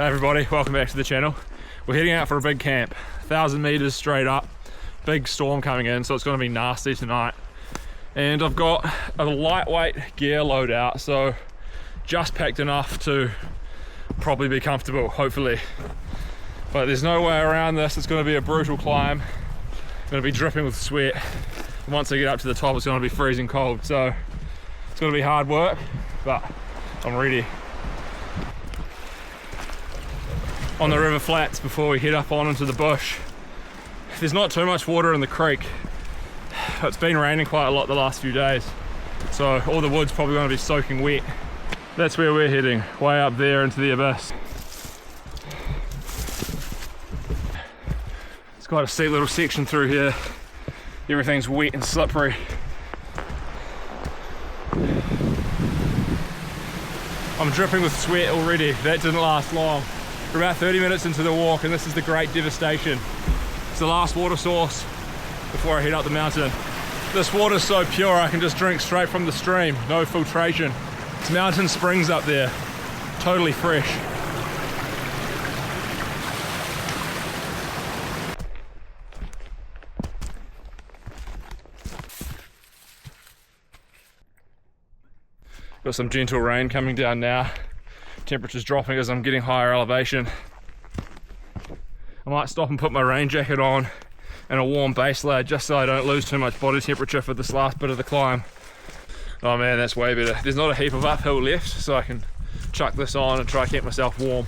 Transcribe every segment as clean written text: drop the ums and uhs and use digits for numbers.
Hey everybody, welcome back to the channel. We're heading out for a big camp, 1,000 meters straight up, big storm coming in, so it's going to be nasty tonight. And I've got a lightweight gear loadout, so just packed enough to probably be comfortable, hopefully. But there's no way around this. It's going to be a brutal climb. I'm going to be dripping with sweat. And once I get up to the top, it's going to be freezing cold, so it's going to be hard work, but I'm ready. On the river flats before we head up on into the bush. There's not too much water in the creek. It's been raining quite a lot the last few days, so all the wood's probably going to be soaking wet. That's where we're heading, way up there into the abyss. It's quite a steep little section through here. Everything's wet and slippery. I'm dripping with sweat already. That didn't last long. We're about 30 minutes into the walk and this is the Great Devastation. It's the last water source before I head up the mountain. This water's so pure I can just drink straight from the stream, no filtration. It's mountain springs up there, totally fresh. Got some gentle rain coming down now. Temperature's dropping as I'm getting higher elevation. I might stop and put my rain jacket on and a warm base layer just so I don't lose too much body temperature for this last bit of the climb. Oh man, that's way better. There's not a heap of uphill left, so I can chuck this on and try to keep myself warm.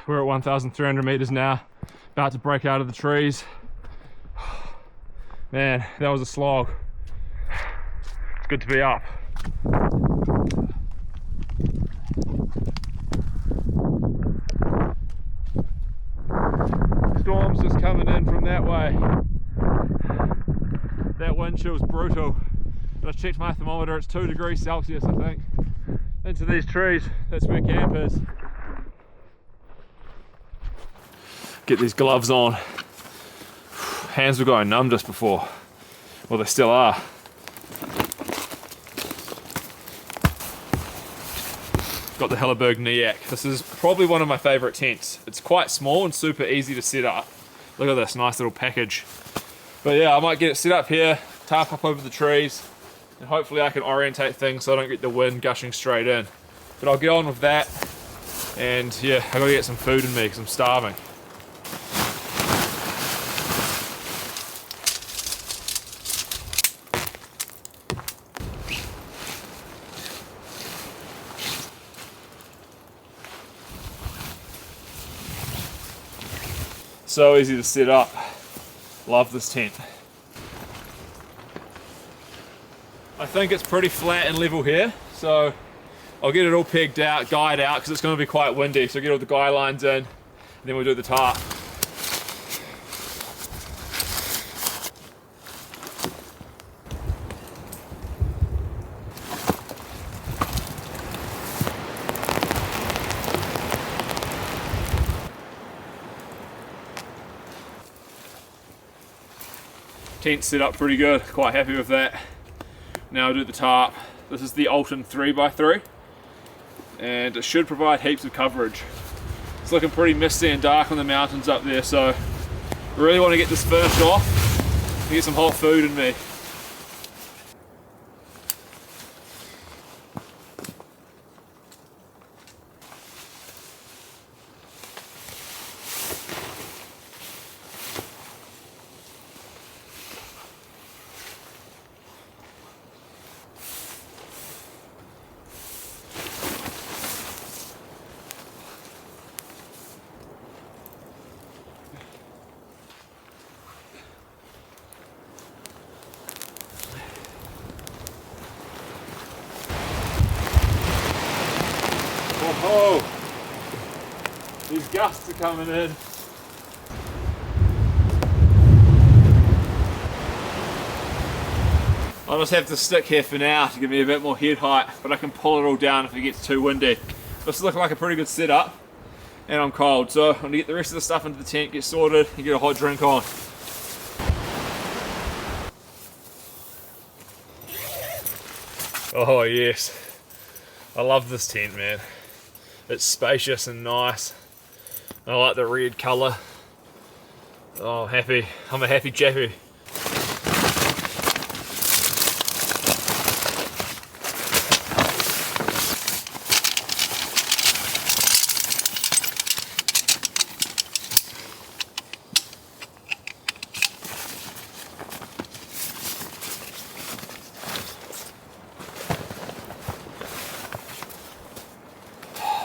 We're at 1,300 meters now, about to break out of the trees. Man, that was a slog. It's good to be up. Storm's just coming in from that way. That wind chill's brutal. I checked my thermometer, it's 2 degrees Celsius I think. Into these trees, that's where camp is. Get these gloves on. Hands were going numb just before. Well, they still are. Got the Helleberg Nyack. This is probably one of my favourite tents. It's quite small and super easy to set up. Look at this nice little package. But yeah, I might get it set up here, tarp up over the trees, and hopefully I can orientate things so I don't get the wind gushing straight in. But I'll get on with that, and yeah, I gotta get some food in me because I'm starving. So easy to set up. Love this tent. I think it's pretty flat and level here, so I'll get it all pegged out, guyed out, because it's going to be quite windy, so get all the guy lines in, and then we'll do the tarp. Tent's set up pretty good, quite happy with that. Now I'll do the tarp. This is the Alton 3x3 and it should provide heaps of coverage. It's looking pretty misty and dark on the mountains up there, so I really want to get this finished off and get some hot food in me. Oh, these gusts are coming in. I'll just have to stick here for now to give me a bit more head height, but I can pull it all down if it gets too windy. This is looking like a pretty good setup, and I'm cold, so I'm gonna get the rest of the stuff into the tent, get sorted, and get a hot drink on. Oh yes, I love this tent, man. It's spacious and nice. I like the red colour. Oh, happy. I'm a happy chappy.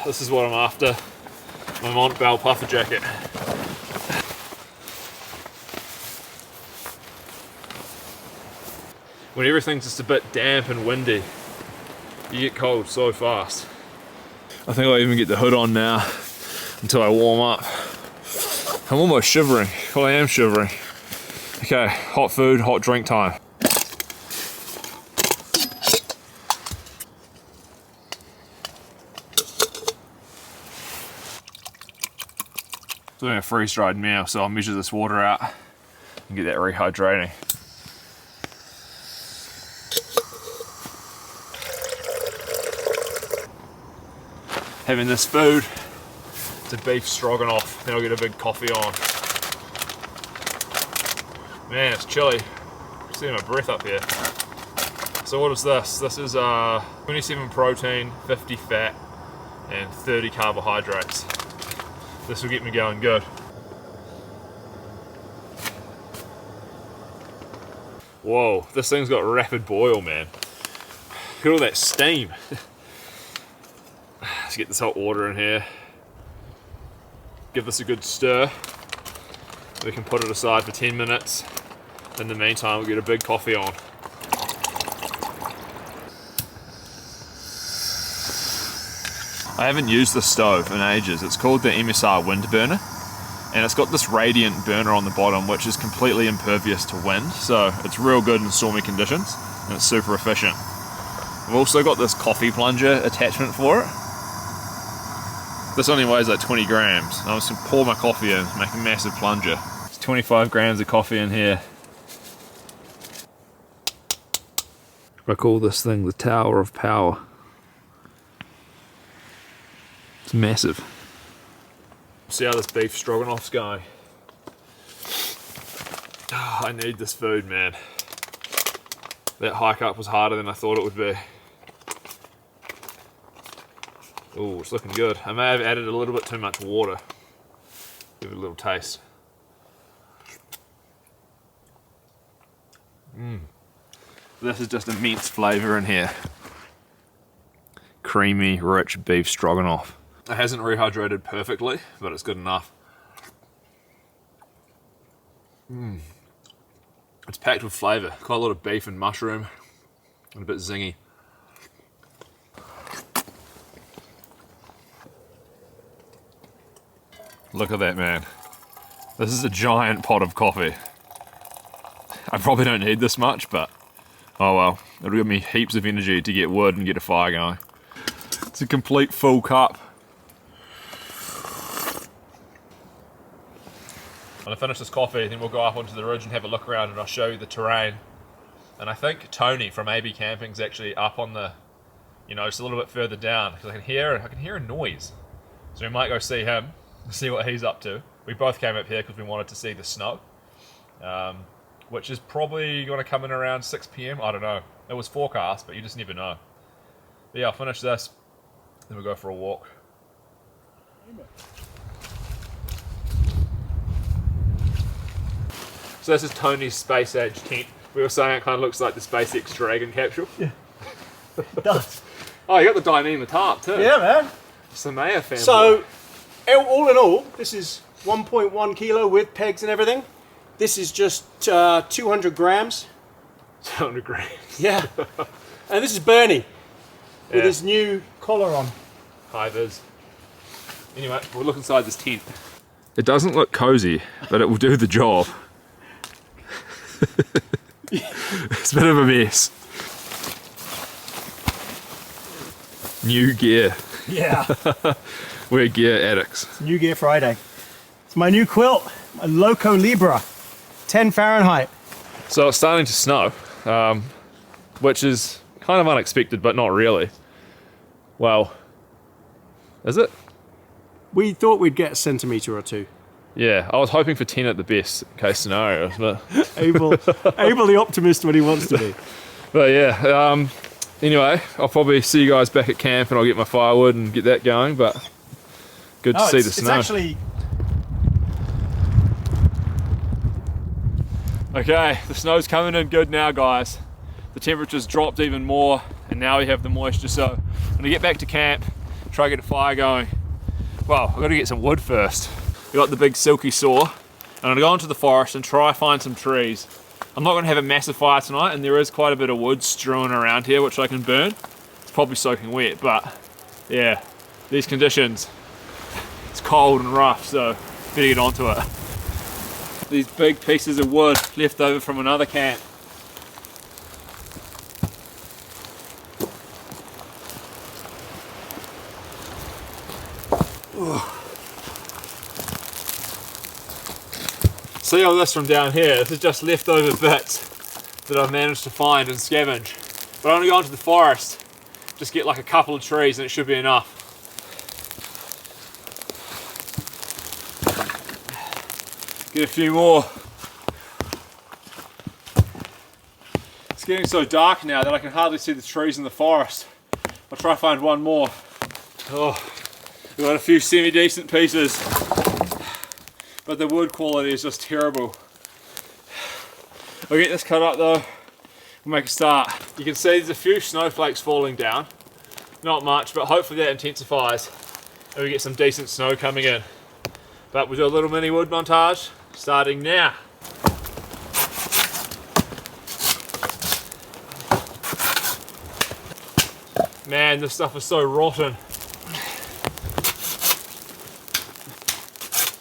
This is what I'm after, my Montbell puffer jacket. When everything's just a bit damp and windy, you get cold so fast. I think I'll even get the hood on now until I warm up. I'm almost shivering. Well, I am shivering. Okay, hot food, hot drink time. Doing a freeze-dried meal, so I'll measure this water out and get that rehydrating. Having this food, it's a beef stroganoff, then I'll get a big coffee on. Man, it's chilly. I'm seeing my breath up here. So what is this? This is 27 protein, 50 fat, and 30 carbohydrates. This will get me going good. Whoa, this thing's got rapid boil, man. Look at all that steam. Let's get this hot water in here. Give this a good stir. We can put it aside for 10 minutes. In the meantime, we'll get a big coffee on. I haven't used the stove in ages. It's called the MSR wind burner, and it's got this radiant burner on the bottom which is completely impervious to wind, so it's real good in stormy conditions and it's super efficient. I've also got this coffee plunger attachment for it. This only weighs like 20 grams. I'm just going to pour my coffee in, make a massive plunger. There's 25 grams of coffee in here. I call this thing the Tower of Power. It's massive. See how this beef stroganoff's going. Oh, I need this food, man. That hike up was harder than I thought it would be. Oh, it's looking good. I may have added a little bit too much water. Give it a little taste. This is just immense flavour in here. Creamy, rich beef stroganoff. It hasn't rehydrated perfectly, but it's good enough. It's packed with flavour. Quite a lot of beef and mushroom, and a bit zingy. Look at that, man. This is a giant pot of coffee. I probably don't need this much, but oh well. It'll give me heaps of energy to get wood and get a fire going. It's a complete full cup. When I finish this coffee, then we'll go up onto the ridge and have a look around and I'll show you the terrain. And I think Tony from AB Camping's actually up on the, just a little bit further down, because I can hear a noise. So we might go see him, see what he's up to. We both came up here because we wanted to see the snow, which is probably going to come in around 6 PM. I don't know. It was forecast, but you just never know. But yeah, I'll finish this, then we'll go for a walk. So this is Tony's space age tent. We were saying it kind of looks like the SpaceX Dragon capsule. Yeah, it does. Oh, you got the Alton Tarp too. Yeah, man. It's the Maya family. So, all in all, this is 1.1 kilo with pegs and everything. This is just 200 grams. 200 grams. Yeah. And this is Bernie with his new collar on. Hi, Viz. Anyway, we'll look inside this tent. It doesn't look cozy, but it will do the job. It's a bit of a mess. New gear. Yeah. We're gear addicts. It's New Gear Friday. It's my new quilt, a Loco Libra, 10 Fahrenheit. So it's starting to snow, which is kind of unexpected, but not really. Well, Is it? We thought we'd get a centimetre or two. Yeah, I was hoping for 10 at the best case scenario. But Abel the optimist when he wants to be. But yeah, anyway, I'll probably see you guys back at camp and I'll get my firewood and get that going, but good to see the snow. It's actually... Okay, the snow's coming in good now, guys. The temperature's dropped even more and now we have the moisture, so I'm gonna get back to camp, try to get a fire going. Well, I've got to get some wood first. We got the big silky saw. I'm gonna go into the forest and try find some trees. I'm not gonna have a massive fire tonight, and there is quite a bit of wood strewn around here which I can burn. It's probably soaking wet, but yeah, these conditions, it's cold and rough, so better get onto it. These big pieces of wood left over from another camp. See all this from down here? This is just leftover bits that I've managed to find and scavenge. But I'm gonna go into the forest, just get like a couple of trees and it should be enough. Get a few more. It's getting so dark now that I can hardly see the trees in the forest. I'll try to find one more. Oh, we've got a few semi-decent pieces, but the wood quality is just terrible. I'll get this cut up though, we'll make a start. You can see there's a few snowflakes falling down. Not much, but hopefully that intensifies and we get some decent snow coming in. But we'll do a little mini wood montage, starting now. Man, this stuff is so rotten.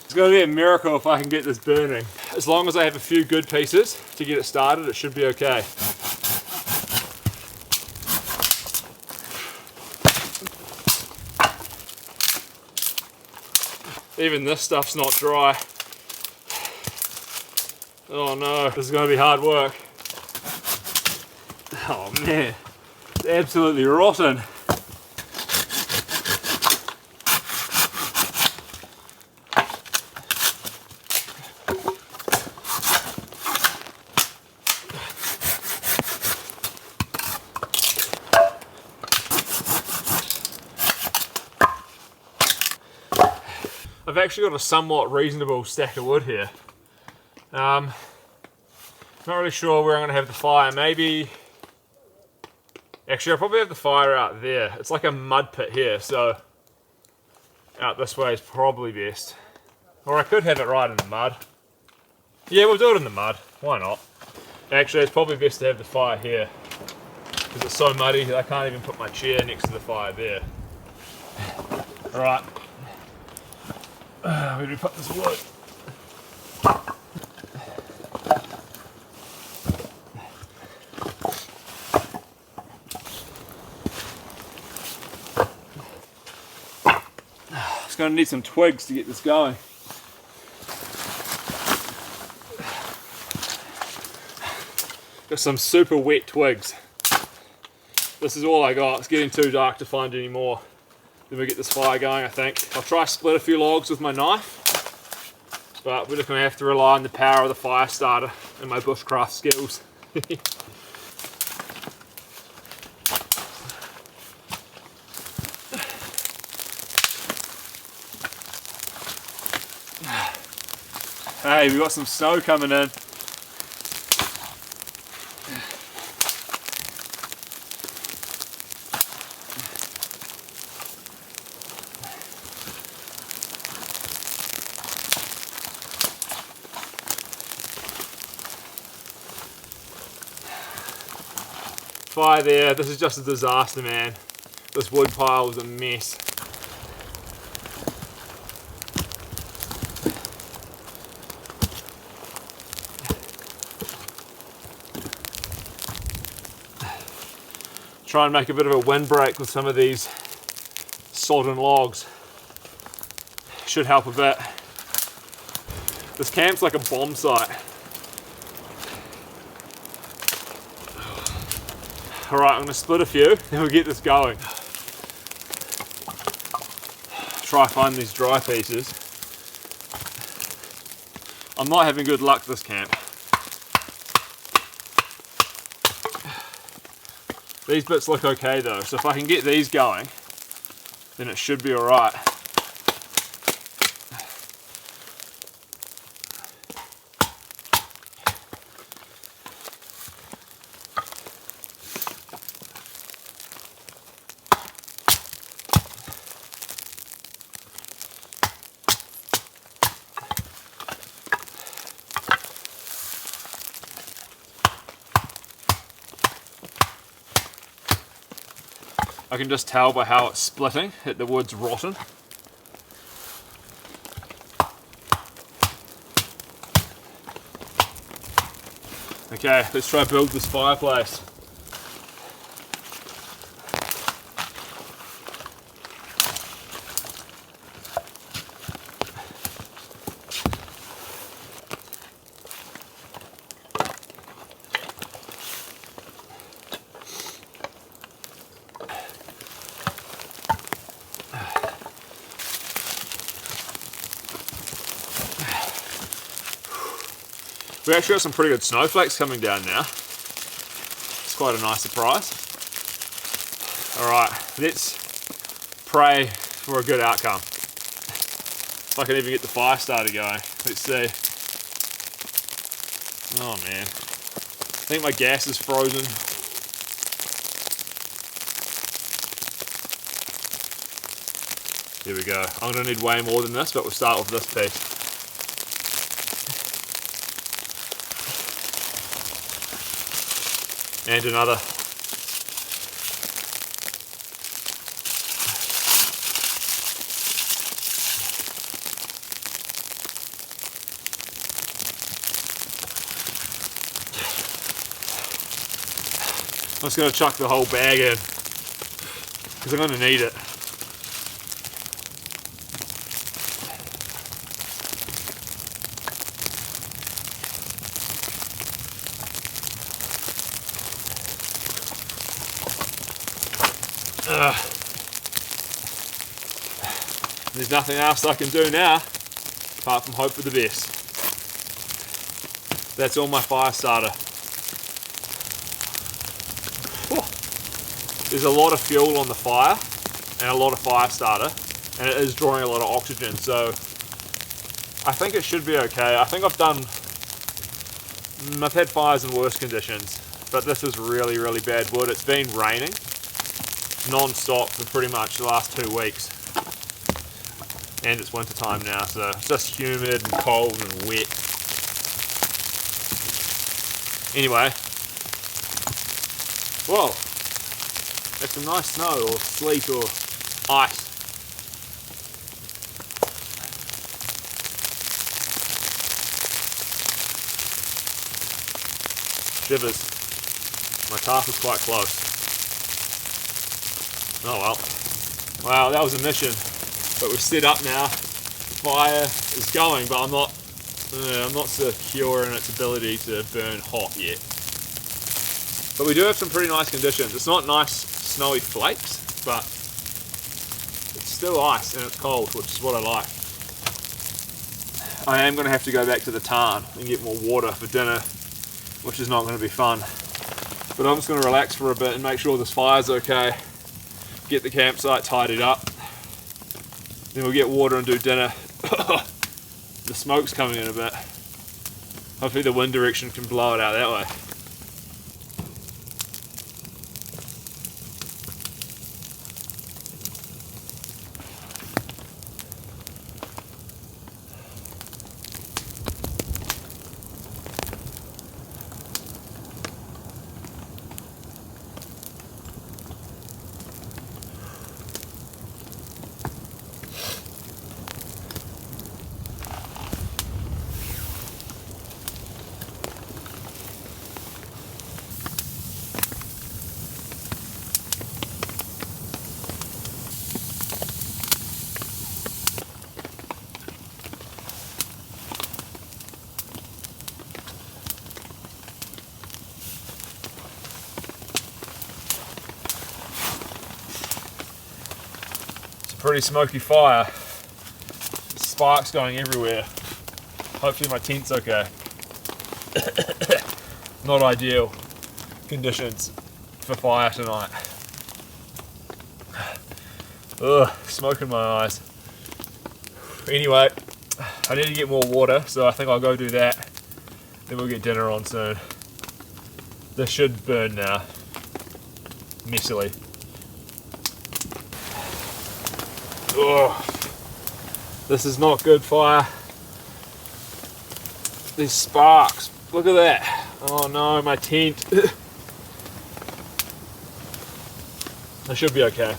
It's going to be a miracle if I can get this burning. As long as I have a few good pieces to get it started, it should be okay. Even this stuff's not dry. Oh no, this is going to be hard work. Oh man, it's absolutely rotten. I've actually got a somewhat reasonable stack of wood here. Not really sure where I'm going to have the fire. Maybe... Actually, I'll probably have the fire out there. It's like a mud pit here, so... Out this way is probably best. Or I could have it right in the mud. Yeah, we'll do it in the mud. Why not? Actually, it's probably best to have the fire here. Because it's so muddy that I can't even put my chair next to the fire there. Alright. Where do we put this wood? It's going to need some twigs to get this going. Got some super wet twigs. This is all I got. It's getting too dark to find any more. Then we get this fire going, I think. I'll try to split a few logs with my knife, but we're just going to have to rely on the power of the fire starter and my bushcraft skills. Hey, we got some snow coming in. Fire there, this is just a disaster, man. This wood pile is a mess. Try and make a bit of a windbreak with some of these sodden logs. Should help a bit. This camp's like a bomb site. Alright, I'm going to split a few, then we'll get this going. try find these dry pieces. I'm not having good luck this camp. These bits look okay though, so if I can get these going, then it should be alright. I can just tell by how it's splitting that the wood's rotten. Okay, let's try to build this fireplace. We actually got some pretty good snowflakes coming down now. It's quite a nice surprise. Alright, let's pray for a good outcome. If I can even get the fire starter going. Let's see. Oh man. I think my gas is frozen. There we go. I'm going to need way more than this, but we'll start with this piece. And another. I'm just going to chuck the whole bag in because I'm going to need it. There's nothing else I can do now apart from hope for the best. That's all my fire starter. There's a lot of fuel on the fire and a lot of fire starter, and it is drawing a lot of oxygen, so I think it should be okay. I think I've had fires in worse conditions, but this is really, really bad wood. It's been raining non-stop for pretty much the last 2 weeks. And it's winter time now, so it's just humid and cold and wet. Anyway, whoa, that's some nice snow or sleet or ice. Shivers. My tarp is quite close. Oh well. Wow, that was a mission. But we're set up now. Fire is going, but I'm not secure in its ability to burn hot yet. But we do have some pretty nice conditions. It's not nice snowy flakes, but it's still ice and it's cold, which is what I like. I am going to have to go back to the tarn and get more water for dinner, which is not going to be fun. But I'm just going to relax for a bit and make sure this fire's okay. Get the campsite tidied up. Then we'll get water and do dinner. The smoke's coming in a bit. Hopefully the wind direction can blow it out that way. Pretty smoky fire. sparks going everywhere. Hopefully my tent's okay. Not ideal conditions for fire tonight. Ugh, smoke in my eyes. Anyway, I need to get more water, so I think I'll go do that. Then we'll get dinner on soon. This should burn now, messily. Ugh. This is not good fire. These sparks, look at that. Oh no, my tent. I should be okay.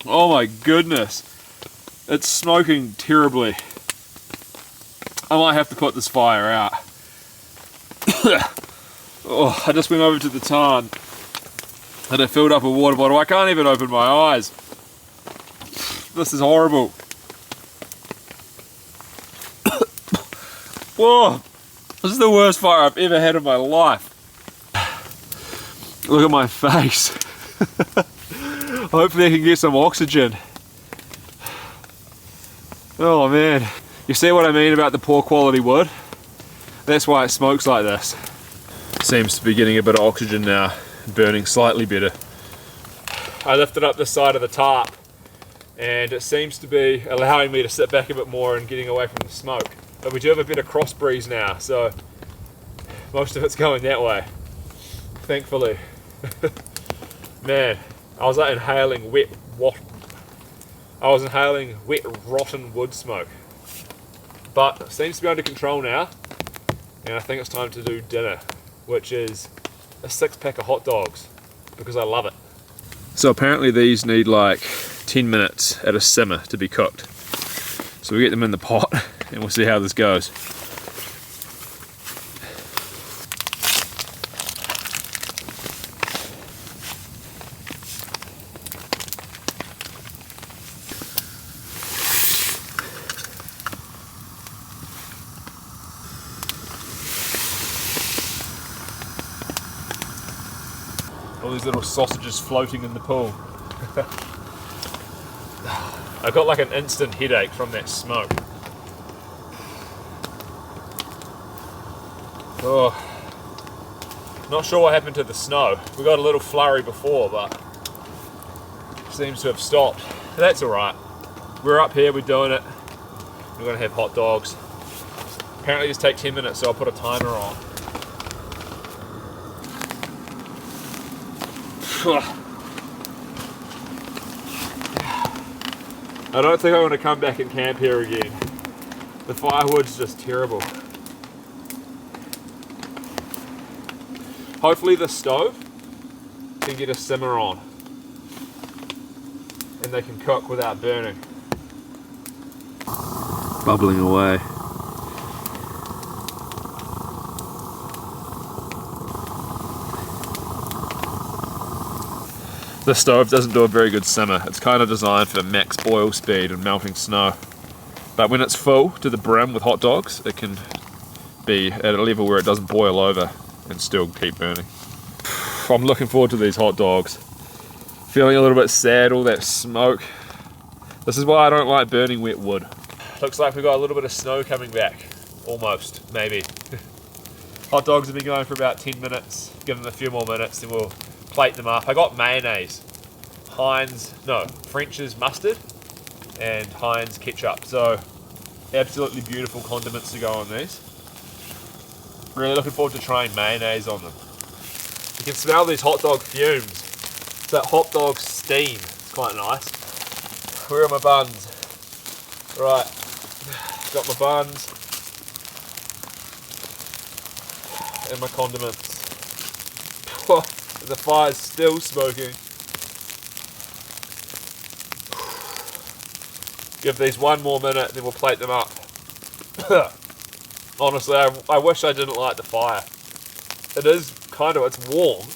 Oh my goodness, it's smoking terribly. I might have to put this fire out. Oh, I just went over to the tarn and I filled up a water bottle. I can't even open my eyes. This is horrible. Whoa, this is the worst fire I've ever had in my life. Look at my face. Hopefully I can get some oxygen. Oh man, you see what I mean about the poor quality wood? That's why it smokes like this. Seems to be getting a bit of oxygen now, burning slightly better. I lifted up this side of the tarp and it seems to be allowing me to sit back a bit more and getting away from the smoke. But we do have a bit of cross breeze now, so most of it's going that way, thankfully. Man, I was like inhaling wet rotten wood smoke. But it seems to be under control now, and I think it's time to do dinner, which is a 6-pack of hot dogs, because I love it. So apparently these need like 10 minutes at a simmer to be cooked. So we get them in the pot and we'll see how this goes. All these little sausages floating in the pool. I got like an instant headache from that smoke. Oh, not sure what happened to the snow. We got a little flurry before, but seems to have stopped. That's alright. We're up here, we're doing it. We're gonna have hot dogs. Apparently just take 10 minutes, so I'll put a timer on. I don't think I want to come back and camp here again. The firewood's just terrible. Hopefully the stove can get a simmer on and they can cook without burning. Bubbling away. The stove doesn't do a very good simmer. It's kind of designed for max boil speed and melting snow. But when it's full to the brim with hot dogs, it can be at a level where it doesn't boil over and still keep burning. I'm looking forward to these hot dogs. Feeling a little bit sad, all that smoke. This is why I don't like burning wet wood. Looks like we've got a little bit of snow coming back. Almost, maybe. Hot dogs have been going for about 10 minutes. Give them a few more minutes, then we'll plate them up. I got mayonnaise, French's mustard, and Heinz ketchup. So absolutely beautiful condiments to go on these. Really looking forward to trying mayonnaise on them. You can smell these hot dog fumes. It's that hot dog steam. It's quite nice. Where are my buns? Right, got my buns and my condiments. The fire's still smoking. Give these one more minute, then we'll plate them up. Honestly, I wish I didn't light the fire. It is it's warm,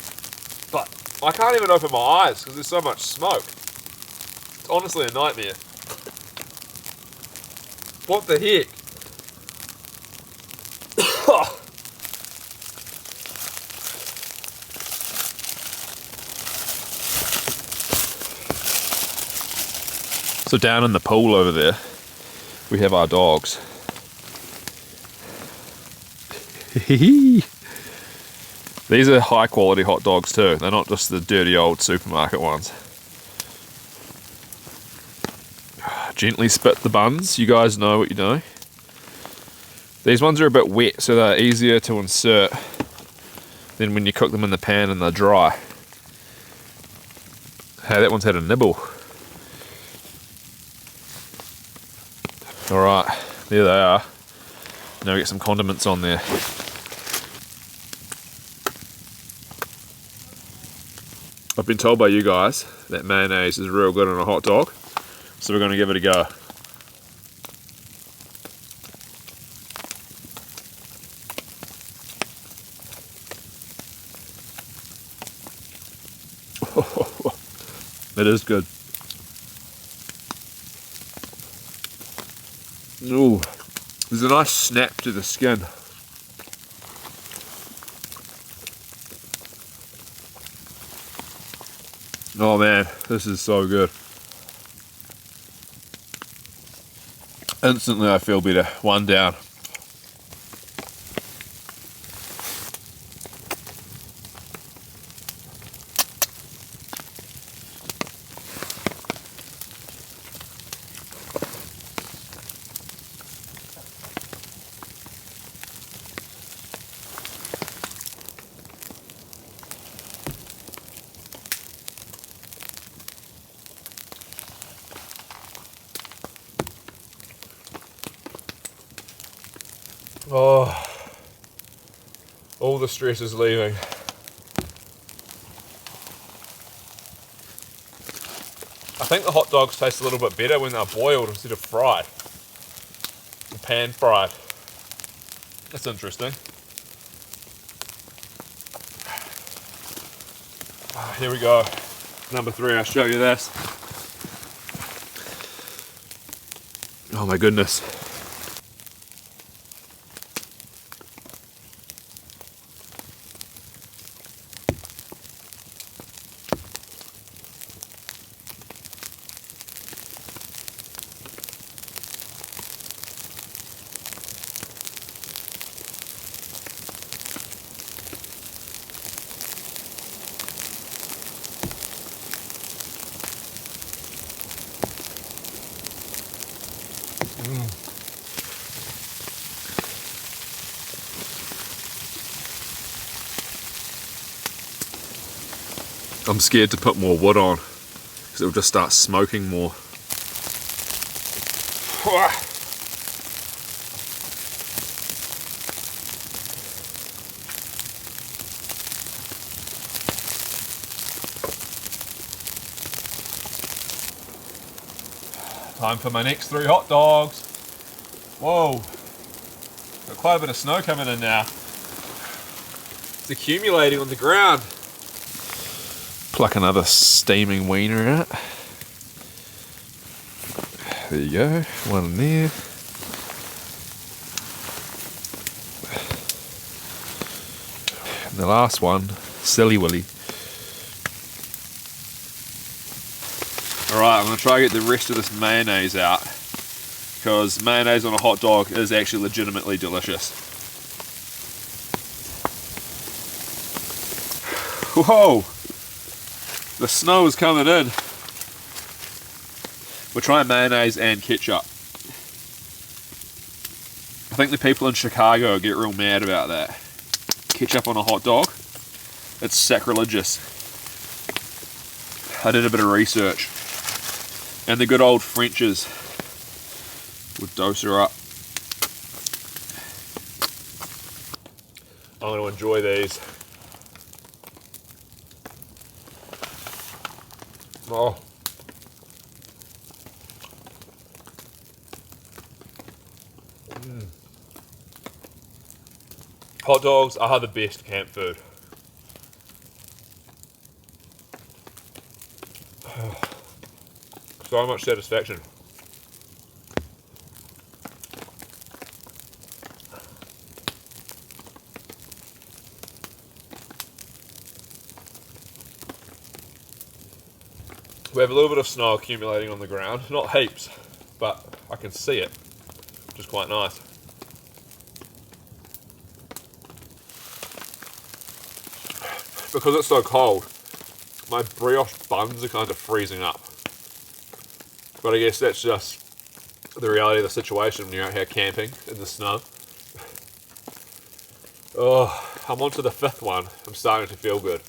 but I can't even open my eyes because there's so much smoke. It's honestly a nightmare. What the heck? So down in the pool over there, we have our dogs. These are high quality hot dogs too. They're not just the dirty old supermarket ones. Gently spit the buns. You guys know what you're doing. These ones are a bit wet, so they're easier to insert than when you cook them in the pan and they're dry. Hey, that one's had a nibble. Alright, there they are. Now we get some condiments on there. I've been told by you guys that mayonnaise is real good on a hot dog, so we're going to give it a go. It is good. Ooh, there's a nice snap to the skin. Oh man, this is so good. Instantly I feel better. One down. Oh, all the stress is leaving. I think the hot dogs taste a little bit better when they're boiled instead of fried. Or pan fried. That's interesting. Here we go. Number 3, I'll show you this. Oh my goodness. I'm scared to put more wood on because it'll just start smoking more. Time for my next 3 hot dogs. Whoa, got quite a bit of snow coming in now. It's accumulating on the ground. Pluck another steaming wiener out. There you go, one in there. And the last one, Silly Willy. Alright, I'm going to try to get the rest of this mayonnaise out, because mayonnaise on a hot dog is actually legitimately delicious. Whoa! The snow is coming in. We're trying mayonnaise and ketchup. I think the people in Chicago get real mad about that. Ketchup on a hot dog? It's sacrilegious. I did a bit of research. And the good old Frenchers would dose her up. I'm going to enjoy these. Oh. Hot dogs are the best camp food. So much satisfaction. We have a little bit of snow accumulating on the ground, not heaps, but I can see it, which is quite nice. Because it's so cold, my brioche buns are kind of freezing up. But I guess that's just the reality of the situation when you're out here camping in the snow. Oh, I'm on to the 5th one. I'm starting to feel good.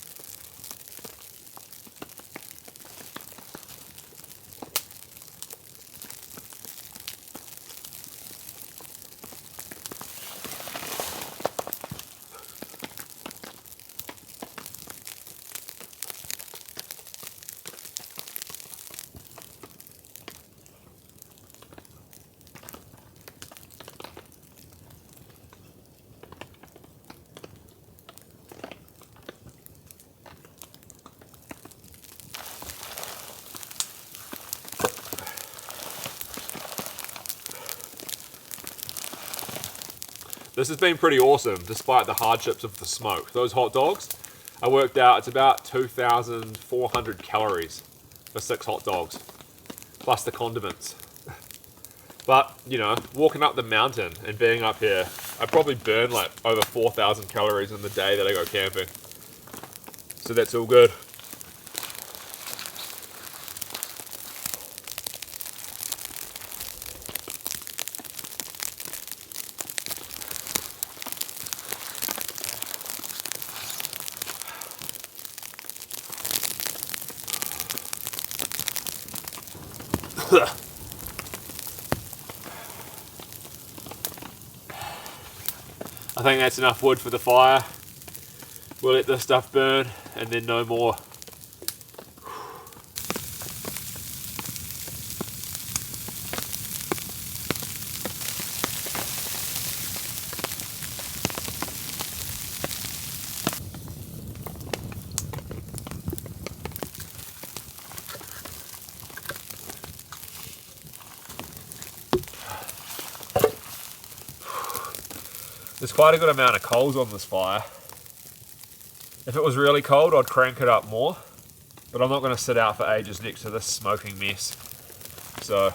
This has been pretty awesome, despite the hardships of the smoke. Those hot dogs, I worked out it's about 2,400 calories for 6 hot dogs, plus the condiments. But, you know, walking up the mountain and being up here, I probably burn like over 4,000 calories in the day that I go camping. So that's all good. I think that's enough wood for the fire. We'll let this stuff burn and then no more. There's quite a good amount of coals on this fire. If it was really cold, I'd crank it up more, but I'm not going to sit out for ages next to this smoking mess. So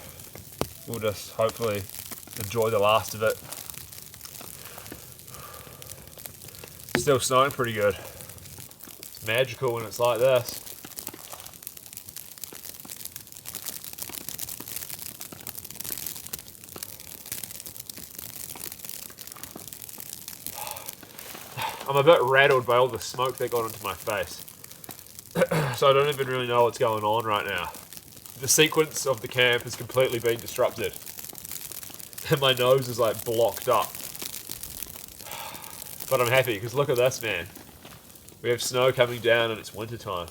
we'll just hopefully enjoy the last of it. Still snowing pretty good. It's magical when it's like this. I'm a bit rattled by all the smoke that got into my face. So I don't even really know what's going on right now. The sequence of the camp has completely been disrupted. And my nose is like blocked up. But I'm happy because look at this, man. We have snow coming down and it's winter time.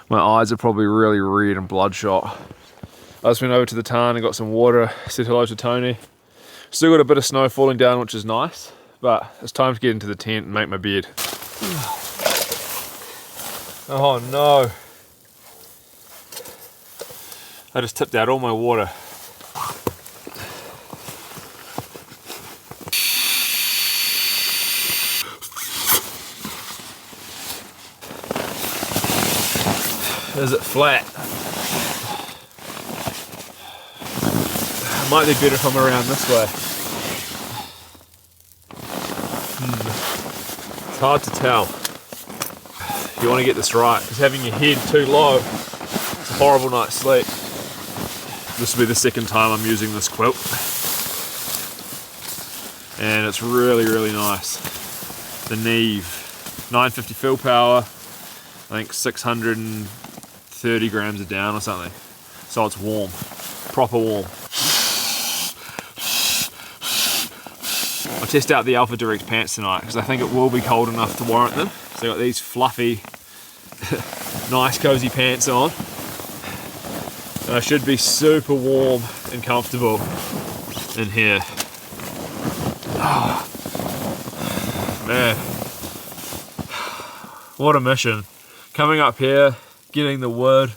My eyes are probably really red and bloodshot. I just went over to the tarn and got some water, said hello to Tony. Still got a bit of snow falling down, which is nice, but it's time to get into the tent and make my bed. Oh no. I just tipped out all my water. Is it flat? It might be better if I'm around this way. It's hard to tell. You want to get this right, because having your head too low, it's a horrible night's sleep. This will be the second time I'm using this quilt. And it's really, really nice. The Neve, 950 fill power, I think 630 grams a down or something. So it's warm, proper warm. I'll test out the Alpha Direct pants tonight because I think it will be cold enough to warrant them. So I got these fluffy, nice cozy pants on. And I should be super warm and comfortable in here. Oh, man. What a mission. Coming up here, getting the wood,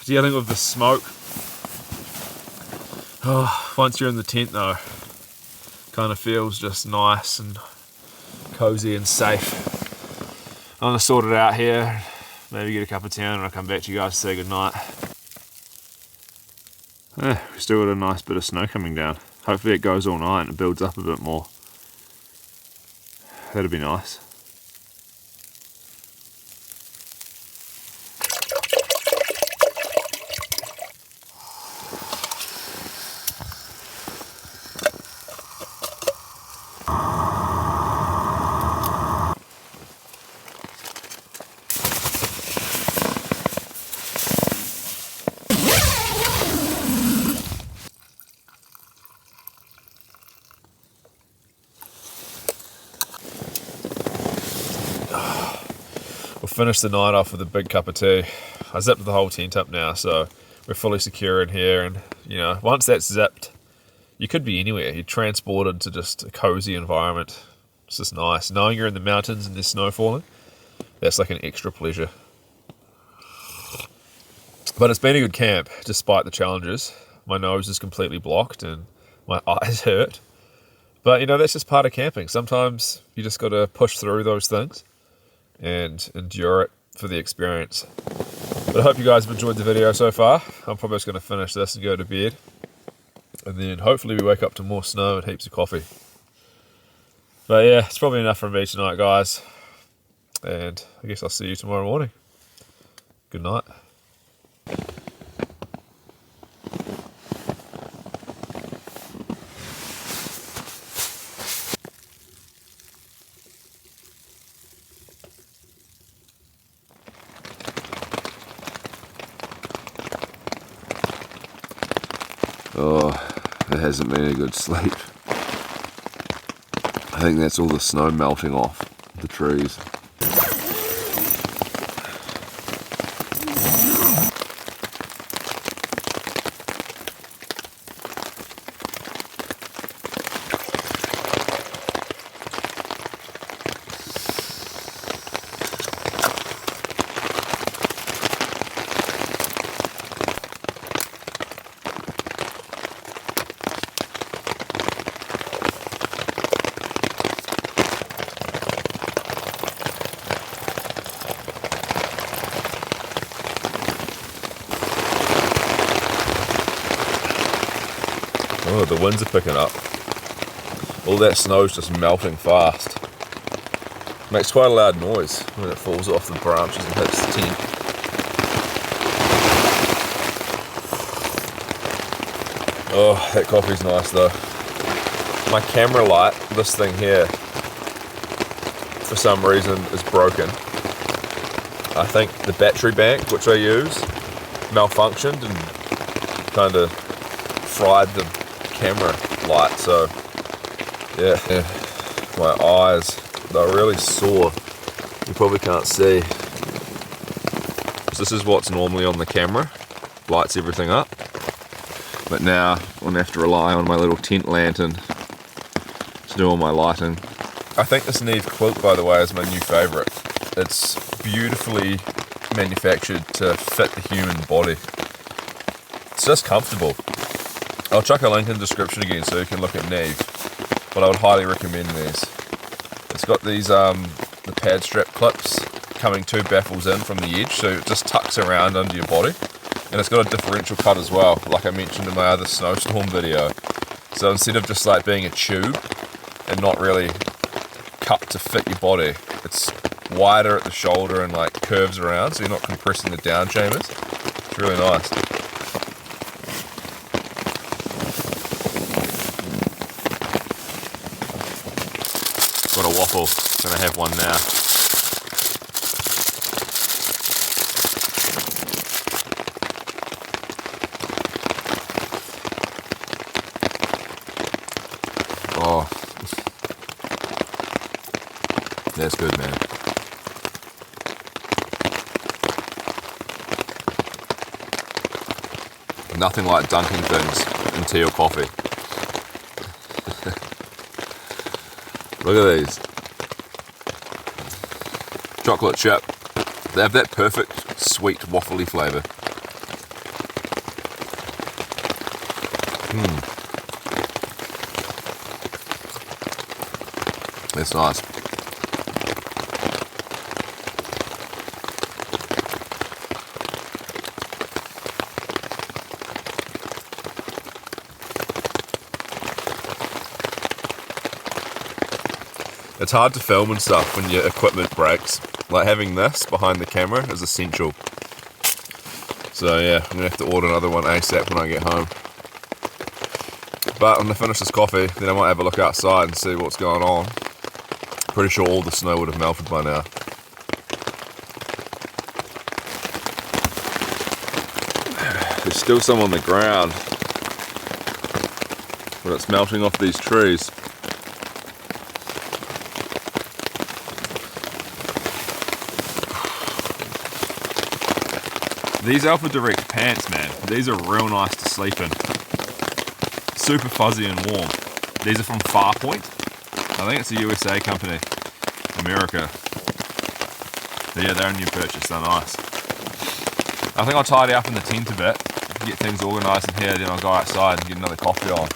dealing with the smoke. Oh, once you're in the tent though, kind of feels just nice and cozy and safe. I'm gonna sort it out here, maybe get a cup of tea and I'll come back to you guys to say goodnight. Yeah, we still got a nice bit of snow coming down. Hopefully it goes all night and it builds up a bit more. That'd be nice. Finished the night off with a big cup of tea. I zipped the whole tent up now, so we're fully secure in here, and you know, once that's zipped, you could be anywhere. You're transported to just a cozy environment. It's just nice. Knowing you're in the mountains and there's snow falling, that's like an extra pleasure. But it's been a good camp, despite the challenges. My nose is completely blocked and my eyes hurt. But you know, that's just part of camping. Sometimes you just got to push through those things and endure it for the experience. But I hope you guys have enjoyed the video so far. I'm probably just going to finish this and go to bed, and then hopefully we wake up to more snow and heaps of coffee. But yeah, it's probably enough from me tonight, guys, and I guess I'll see you tomorrow morning. Good night. Oh, it hasn't been a good sleep. I think that's all the snow melting off the trees. Oh, the winds are picking up. All that snow's just melting fast. Makes quite a loud noise when it falls off the branches and hits the tent. Oh, that coffee's nice though. My camera light, this thing here, for some reason is broken. I think the battery bank, which I use, malfunctioned and kind of fried the camera light, so yeah, my eyes, they're really sore. You probably can't see. This is what's normally on the camera, lights everything up, but now I'm gonna have to rely on my little tent lantern to do all my lighting. I think this Neve quilt, by the way, is my new favourite. It's beautifully manufactured to fit the human body. It's just comfortable. I'll chuck a link in the description again so you can look at Neve, but I would highly recommend these. It's got these the pad strap clips coming 2 baffles in from the edge, so it just tucks around under your body, and it's got a differential cut as well, like I mentioned in my other snowstorm video. So instead of just like being a tube and not really cut to fit your body, it's wider at the shoulder and like curves around, so you're not compressing the down chambers. It's really nice. Got a waffle, gonna have one now. Oh, that's good, man. Nothing like dunking things in tea or coffee. Look at these. Chocolate chip They have that perfect sweet waffly flavour. That's nice. It's hard to film and stuff when your equipment breaks. Like having this behind the camera is essential. So yeah, I'm gonna have to order another one ASAP when I get home. But when I finish this coffee, then I might have a look outside and see what's going on. Pretty sure all the snow would have melted by now. There's still some on the ground, but it's melting off these trees. These Alpha Direct pants, man, these are real nice to sleep in. Super fuzzy and warm. These are from Farpoint. I think it's a USA company, America. But yeah, they're a new purchase, they're nice. I think I'll tidy up in the tent a bit, get things organised in here, then I'll go outside and get another coffee on.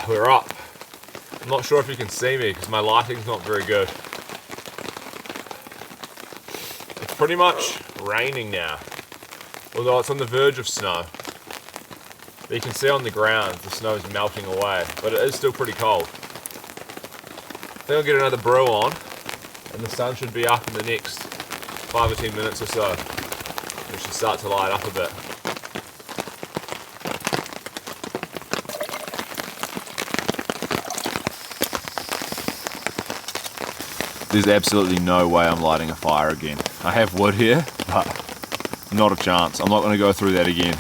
We're up. I'm not sure if you can see me because my lighting's not very good. It's pretty much raining now, although it's on the verge of snow. But you can see on the ground the snow is melting away, but it is still pretty cold. I think I'll get another brew on and the sun should be up in the next 5 or 10 minutes or so. It should start to light up a bit. There's absolutely no way I'm lighting a fire again. I have wood here, but not a chance. I'm not going to go through that again.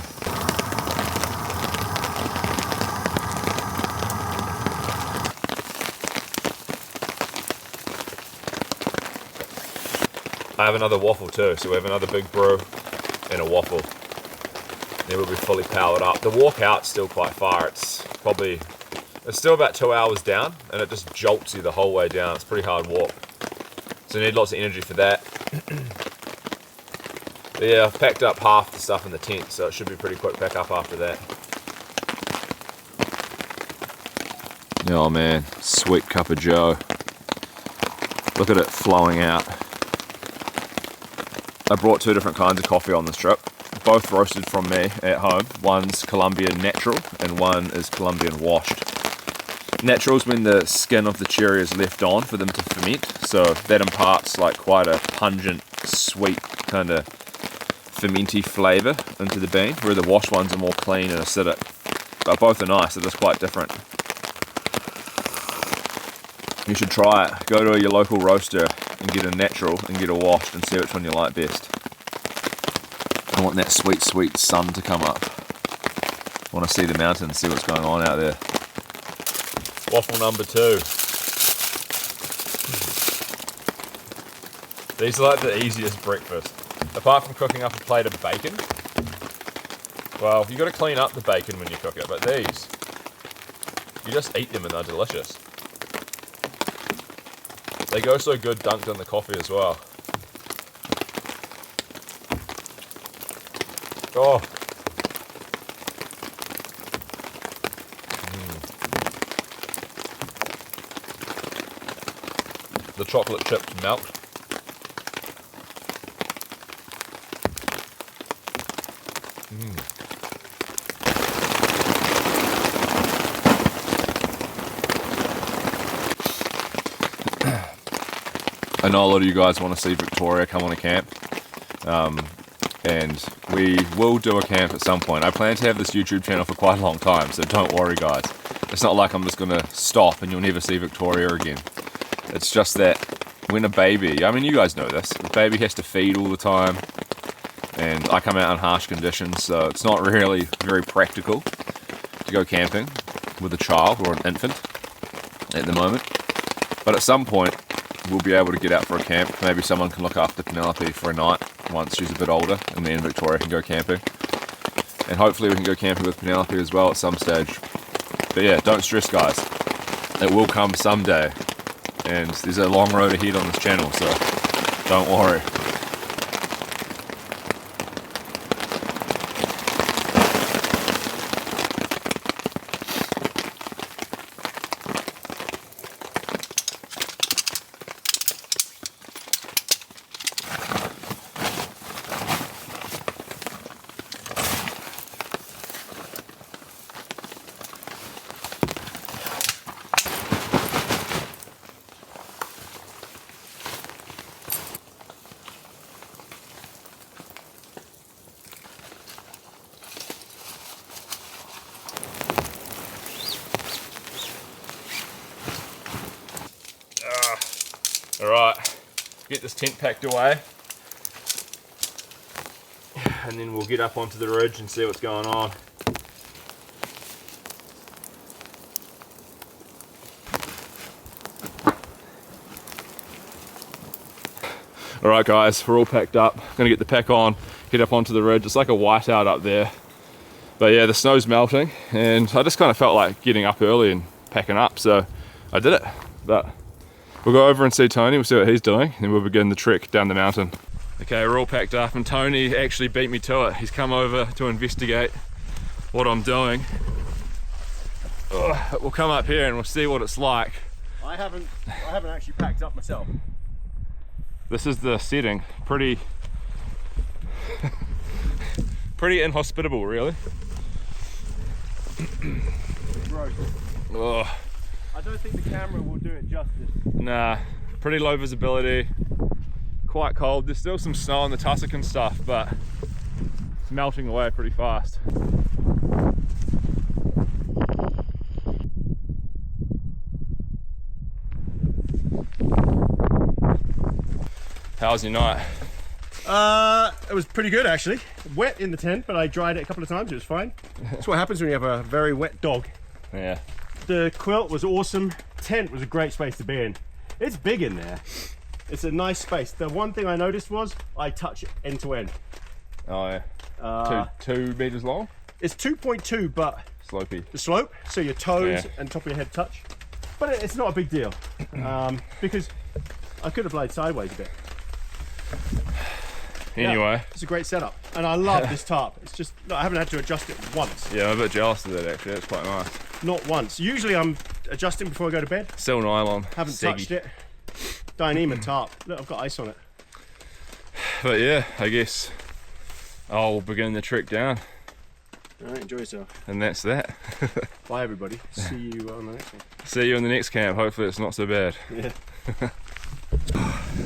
I have another waffle too, so we have another big brew and a waffle. Then we'll be fully powered up. The walk out's still quite far. It's still about 2 hours down, and it just jolts you the whole way down. It's a pretty hard walk. So you need lots of energy for that. But yeah, I've packed up half the stuff in the tent, so it should be pretty quick pack up after that. Oh man, sweet cup of joe. Look at it flowing out. I brought 2 different kinds of coffee on this trip, both roasted from me at home. One's Colombian natural and one is Colombian washed. Natural is when the skin of the cherry is left on for them to ferment, so that imparts like quite a pungent, sweet kind of fermenty flavour into the bean, where the washed ones are more clean and acidic. But both are nice, they're just quite different. You should try it. Go to your local roaster and get a natural and get a washed and see which one you like best. I want that sweet, sweet sun to come up. I want to see the mountains, see what's going on out there. Waffle number 2. These are like the easiest breakfast. Apart from cooking up a plate of bacon. Well, you got to clean up the bacon when you cook it, but these, you just eat them and they're delicious. They go so good dunked in the coffee as well. Oh. The chocolate chips melt. I know a lot of you guys want to see Victoria come on a camp, and we will do a camp at some point. I plan to have this YouTube channel for quite a long time, so don't worry guys. It's not like I'm just going to stop and you'll never see Victoria again. It's just that when a baby, I mean you guys know this, the baby has to feed all the time, and I come out in harsh conditions, so it's not really very practical to go camping with a child or an infant at the moment. But at some point we'll be able to get out for a camp. Maybe someone can look after Penelope for a night once she's a bit older, and me and Victoria can go camping. And hopefully we can go camping with Penelope as well at some stage. But yeah, don't stress guys. It will come someday. And there's a long road ahead on this channel, so don't worry. get this tent packed away, and then we'll get up onto the ridge and see what's going on. Alright guys, we're all packed up. Gonna get the pack on, get up onto the ridge. It's like a whiteout up there. But yeah, the snow's melting and I just kind of felt like getting up early and packing up, so I did it. But we'll go over and see Tony, we'll see what he's doing, and we'll begin the trek down the mountain. Okay, we're all packed up and Tony actually beat me to it. He's come over to investigate what I'm doing. We'll come up here and we'll see what it's like. I haven't actually packed up myself. This is the setting, pretty inhospitable really. Gross. Ugh. I don't think the camera will do it justice. Nah, pretty low visibility, quite cold. There's still some snow on the tussock and stuff, but it's melting away pretty fast. How's your night? It was pretty good actually. Wet in the tent, but I dried it a couple of times, it was fine. That's what happens when you have a very wet dog. Yeah. The quilt was awesome. Tent was a great space to be in. It's big in there. It's a nice space. The one thing I noticed was I touch it end to end. Oh yeah. 2 meters long? It's 2.2, but Slopey. the slope, so your toes and top of your head touch. But it's not a big deal because I could have laid sideways a bit. Anyway. Yeah, it's a great setup. And I love this tarp. It's just, I haven't had to adjust it once. Yeah, I'm a bit jealous of that actually. It's quite nice. Not once. Usually I'm adjusting before I go to bed. Still nylon. Haven't Seggy. touched it. Dyneema tarp. Look, I've got ice on it. But yeah, I guess I'll begin the trek down. Alright, enjoy yourself. And that's that. Bye everybody. See you on the next one. See you in the next camp. Hopefully it's not so bad. Yeah.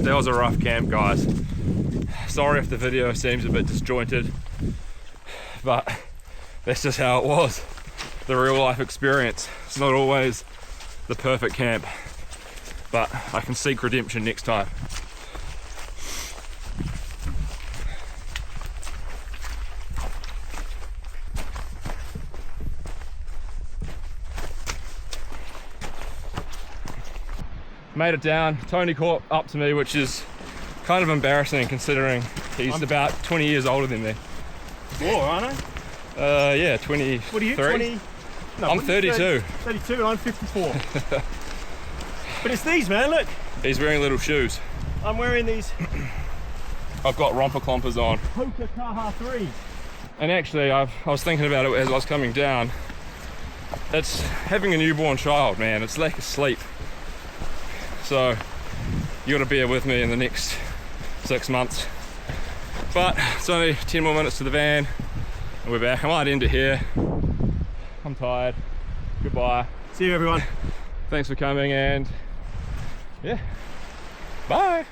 That was a rough camp, guys. Sorry if the video seems a bit disjointed, but that's just how it was. The real life experience. It's not always the perfect camp, but I can seek redemption next time. Made it down. Tony caught up to me, which is kind of embarrassing considering he's about 20 years older than me. More, aren't I? Yeah, 20. What are you, 20? No, I'm 32. 32, I'm 54. But it's these, man, look. He's wearing little shoes. I'm wearing these I've got romper clompers on. Hoka Kaha 3. And actually, I was thinking about it as I was coming down. It's having a newborn child, man. It's lack of sleep. So you gotta bear with me in the next 6 months. But it's only 10 more minutes to the van and we're back. I might end it here. I'm tired. Goodbye. See you everyone. Thanks for coming and yeah, bye.